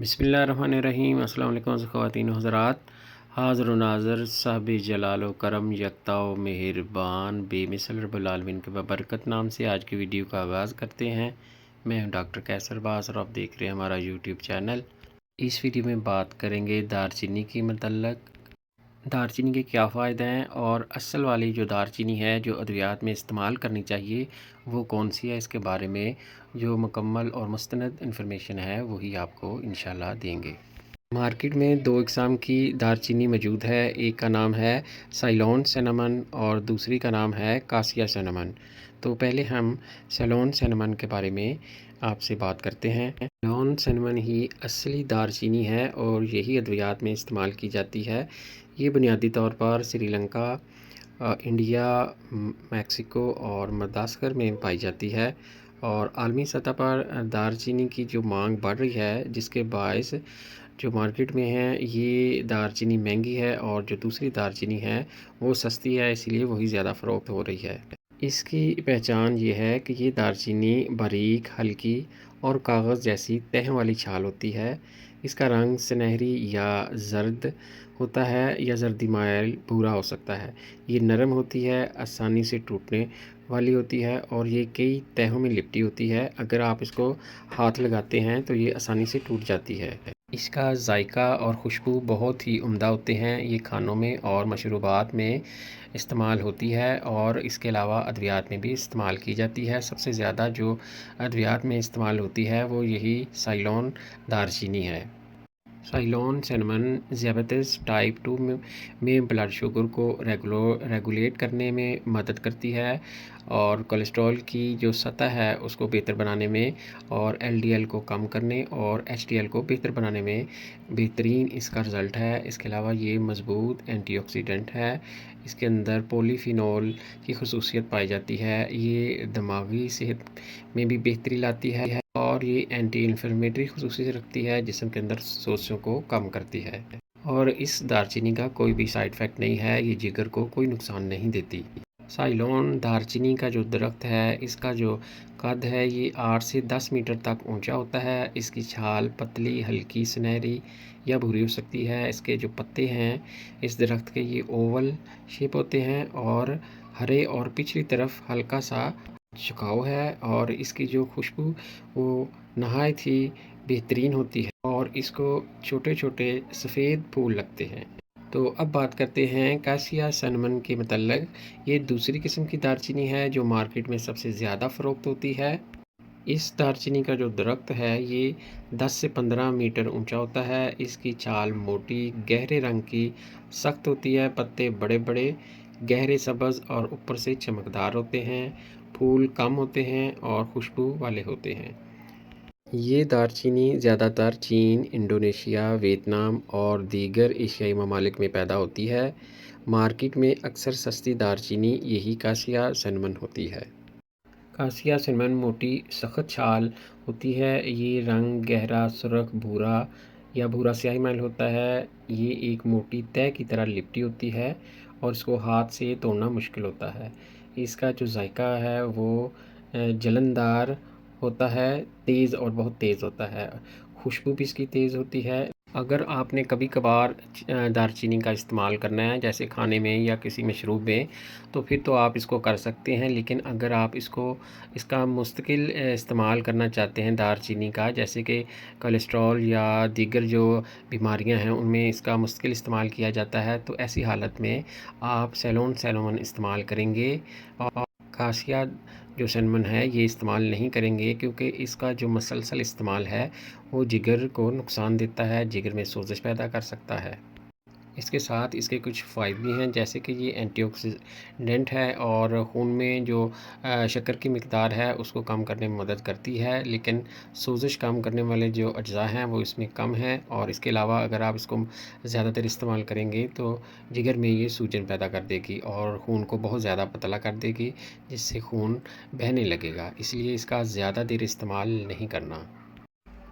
بسم اللہ الرحمن الرحیم۔ السلام علیکم خواتین و حضرات، حاضر و ناظر صاحب جلال و کرم یکتا و مہربان بے مثل رب العالمین کے ببرکت نام سے آج کی ویڈیو کا آغاز کرتے ہیں۔ میں ہوں ڈاکٹر کیسر باز اور آپ دیکھ رہے ہیں ہمارا یوٹیوب چینل۔ اس ویڈیو میں بات کریں گے دار چینی کے متعلق، دار چینی کے کیا فائدہ ہیں اور اصل والی جو دار چینی ہے جو ادویات میں استعمال کرنی چاہیے وہ کون سی ہے، اس کے بارے میں جو مکمل اور مستند انفارمیشن ہے وہی آپ کو انشاءاللہ دیں گے۔ مارکیٹ میں دو اقسام کی دار چینی موجود ہے، ایک کا نام ہے سیلون سینامن اور دوسری کا نام ہے کاسیا سینامن۔ تو پہلے ہم سیلون سینامن کے بارے میں آپ سے بات کرتے ہیں۔ سیلون سینامن ہی اصلی دار چینی ہے اور یہی ادویات میں استعمال کی جاتی ہے۔ یہ بنیادی طور پر سری لنکا، انڈیا، میکسیکو اور مدغاسکر میں پائی جاتی ہے، اور عالمی سطح پر دار چینی کی جو مانگ بڑھ رہی ہے جس کے باعث جو مارکیٹ میں ہے یہ دار چینی مہنگی ہے اور جو دوسری دار چینی ہے وہ سستی ہے، اسی لیے وہی زیادہ فروخت ہو رہی ہے۔ اس کی پہچان یہ ہے کہ یہ دار چینی باریک، ہلکی اور کاغذ جیسی تہ والی چھال ہوتی ہے۔ اس کا رنگ سنہری یا زرد ہوتا ہے یا زردی مائل بھورا ہو سکتا ہے۔ یہ نرم ہوتی ہے، آسانی سے ٹوٹنے والی ہوتی ہے اور یہ کئی تہوں میں لپٹی ہوتی ہے۔ اگر آپ اس کو ہاتھ لگاتے ہیں تو یہ آسانی سے ٹوٹ جاتی ہے۔ اس کا ذائقہ اور خوشبو بہت ہی عمدہ ہوتے ہیں۔ یہ کھانوں میں اور مشروبات میں استعمال ہوتی ہے اور اس کے علاوہ ادویات میں بھی استعمال کی جاتی ہے۔ سب سے زیادہ جو ادویات میں استعمال ہوتی ہے وہ یہی سیلون دار چینی ہے۔ سیلون سینامن ذیابیطس ٹائپ 2 میں بلڈ شوگر کو ریگولیٹ کرنے میں مدد کرتی ہے اور کولیسٹرول کی جو سطح ہے اس کو بہتر بنانے میں اور LDL کو کم کرنے اور HDL کو بہتر بنانے میں بہترین اس کا رزلٹ ہے۔ اس کے علاوہ یہ مضبوط اینٹی آکسیڈنٹ ہے، اس کے اندر پولی فینول کی خصوصیت پائی جاتی ہے۔ یہ دماغی صحت میں بھی بہتری لاتی ہے اور یہ اینٹی انفلیمیٹری خصوصیت رکھتی ہے، جسم کے اندر سوزشوں کو کم کرتی ہے، اور اس دار چینی کا کوئی بھی سائیڈ ایفیکٹ نہیں ہے، یہ جگر کو کوئی نقصان نہیں دیتی۔ سیلون دار چینی کا جو درخت ہے اس کا جو قد ہے یہ 8 سے 10 میٹر تک اونچا ہوتا ہے۔ اس کی چھال پتلی، ہلکی سنہری یا بھوری ہو سکتی ہے۔ اس کے جو پتے ہیں اس درخت کے یہ اوول شیپ ہوتے ہیں اور ہرے اور پچھلی طرف ہلکا سا جھکاؤ ہے، اور اس کی جو خوشبو وہ نہایت ہی بہترین ہوتی ہے اور اس کو چھوٹے چھوٹے سفید پھول لگتے ہیں۔ تو اب بات کرتے ہیں کاسیا سینامن کے متعلق۔ یہ دوسری قسم کی دار چینی ہے جو مارکیٹ میں سب سے زیادہ فروخت ہوتی ہے۔ اس دار چینی کا جو درخت ہے یہ 10 سے 15 میٹر اونچا ہوتا ہے۔ اس کی چھال موٹی، گہرے رنگ کی سخت ہوتی ہے، پتے بڑے بڑے گہرے سبز اور اوپر سے چمکدار ہوتے ہیں، پھول کم ہوتے ہیں اور خوشبو والے ہوتے ہیں۔ یہ دار چینی زیادہ تر چین، انڈونیشیا، ویتنام اور دیگر ایشیائی ممالک میں پیدا ہوتی ہے۔ مارکیٹ میں اکثر سستی دار چینی یہی کاسیا سینامن ہوتی ہے۔ کاسیا سینامن موٹی سخت چھال ہوتی ہے۔ یہ رنگ گہرا سرخ بھورا یا بھورا سیاہی مائل ہوتا ہے۔ یہ ایک موٹی تہ کی طرح لپٹی ہوتی ہے اور اس کو ہاتھ سے توڑنا مشکل ہوتا ہے۔ اس کا جو ذائقہ ہے وہ جلندار ہوتا ہے، تیز اور بہت تیز ہوتا ہے۔ خوشبو بھی اس کی تیز ہوتی ہے۔ اگر آپ نے کبھی کبھار دار چینی کا استعمال کرنا ہے جیسے کھانے میں یا کسی مشروب میں تو پھر تو آپ اس کو کر سکتے ہیں، لیکن اگر آپ اس کا مستقل استعمال کرنا چاہتے ہیں دار چینی کا، جیسے کہ کولیسٹرول یا دیگر جو بیماریاں ہیں ان میں اس کا مستقل استعمال کیا جاتا ہے، تو ایسی حالت میں آپ سیلون سینامن استعمال کریں گے اور کاسیا جو سینامن ہے یہ استعمال نہیں کریں گے، کیونکہ اس کا جو مسلسل استعمال ہے وہ جگر کو نقصان دیتا ہے، جگر میں سوزش پیدا کر سکتا ہے۔ اس کے ساتھ اس کے کچھ فوائد بھی ہیں، جیسے کہ یہ اینٹی آکسیڈنٹ ہے اور خون میں جو شکر کی مقدار ہے اس کو کم کرنے میں مدد کرتی ہے، لیکن سوزش کم کرنے والے جو اجزاء ہیں وہ اس میں کم ہیں، اور اس کے علاوہ اگر آپ اس کو زیادہ تر استعمال کریں گے تو جگر میں یہ سوجن پیدا کر دے گی اور خون کو بہت زیادہ پتلا کر دے گی، جس سے خون بہنے لگے گا، اس لیے اس کا زیادہ دیر استعمال نہیں کرنا۔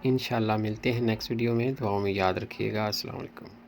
انشاءاللہ ملتے ہیں نیکسٹ ویڈیو میں، دعاؤں میں یاد رکھیے گا۔ السلام علیکم۔